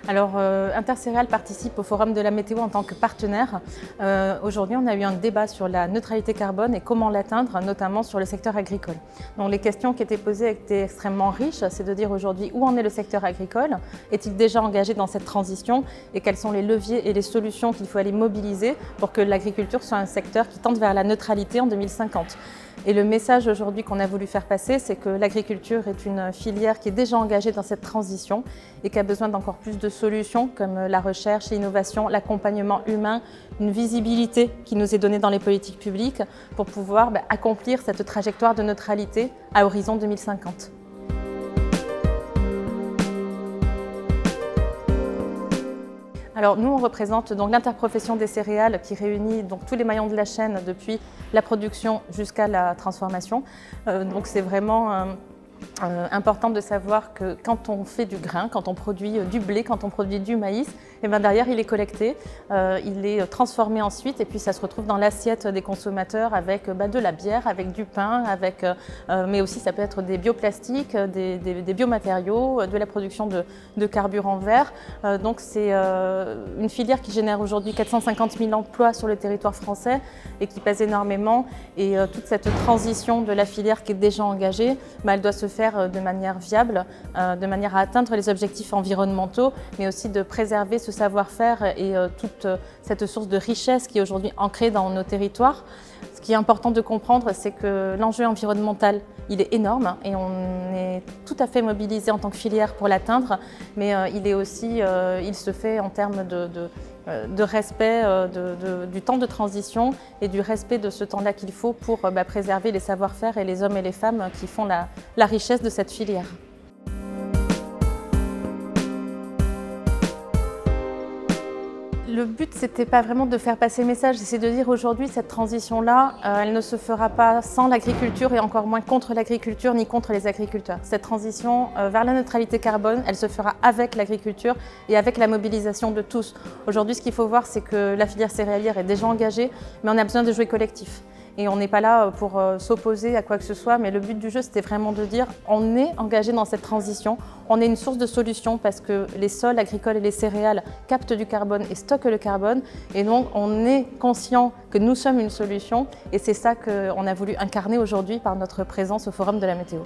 Alors, Intercéréales participe au Forum de la météo en tant que partenaire. Aujourd'hui, on a eu un débat sur la neutralité carbone et comment l'atteindre, notamment sur le secteur agricole. Donc, les questions qui étaient posées étaient extrêmement riches. C'est de dire aujourd'hui où en est le secteur agricole, est-il déjà engagé dans cette transition et quels sont les leviers et les solutions qu'il faut aller mobiliser pour que l'agriculture soit un secteur qui tente vers la neutralité en 2050. Et le message aujourd'hui qu'on a voulu faire passer, c'est que l'agriculture est une filière qui est déjà engagée dans cette transition et qui a besoin d'encore plus de solutions comme la recherche, l'innovation, l'accompagnement humain, une visibilité qui nous est donnée dans les politiques publiques pour pouvoir accomplir cette trajectoire de neutralité à horizon 2050. Alors nous, on représente donc l'interprofession des céréales qui réunit donc tous les maillons de la chaîne depuis la production jusqu'à la transformation. Donc c'est vraiment important de savoir que quand on fait du grain, quand on produit du blé, quand on produit du maïs, et derrière il est collecté, il est transformé ensuite et puis ça se retrouve dans l'assiette des consommateurs avec de la bière, avec du pain, mais aussi ça peut être des bioplastiques, des biomatériaux, de la production de carburant vert. Donc c'est une filière qui génère aujourd'hui 450 000 emplois sur le territoire français et qui pèse énormément. Et toute cette transition de la filière qui est déjà engagée, elle doit se faire de manière viable, de manière à atteindre les objectifs environnementaux, mais aussi de préserver ce savoir-faire et toute cette source de richesse qui est aujourd'hui ancrée dans nos territoires. Ce qui est important de comprendre, c'est que l'enjeu environnemental, il est énorme et on est tout à fait mobilisé en tant que filière pour l'atteindre, mais il se fait en termes de respect du temps de transition et du respect de ce temps-là qu'il faut pour préserver les savoir-faire et les hommes et les femmes qui font la richesse de cette filière. Le but, c'était pas vraiment de faire passer le message, c'est de dire aujourd'hui cette transition-là, elle ne se fera pas sans l'agriculture et encore moins contre l'agriculture ni contre les agriculteurs. Cette transition vers la neutralité carbone, elle se fera avec l'agriculture et avec la mobilisation de tous. Aujourd'hui, ce qu'il faut voir, c'est que la filière céréalière est déjà engagée, mais on a besoin de jouer collectif. Et on n'est pas là pour s'opposer à quoi que ce soit, mais le but du jeu, c'était vraiment de dire on est engagé dans cette transition, on est une source de solution parce que les sols agricoles et les céréales captent du carbone et stockent le carbone. Et donc, on est conscient que nous sommes une solution et c'est ça qu'on a voulu incarner aujourd'hui par notre présence au Forum de la météo.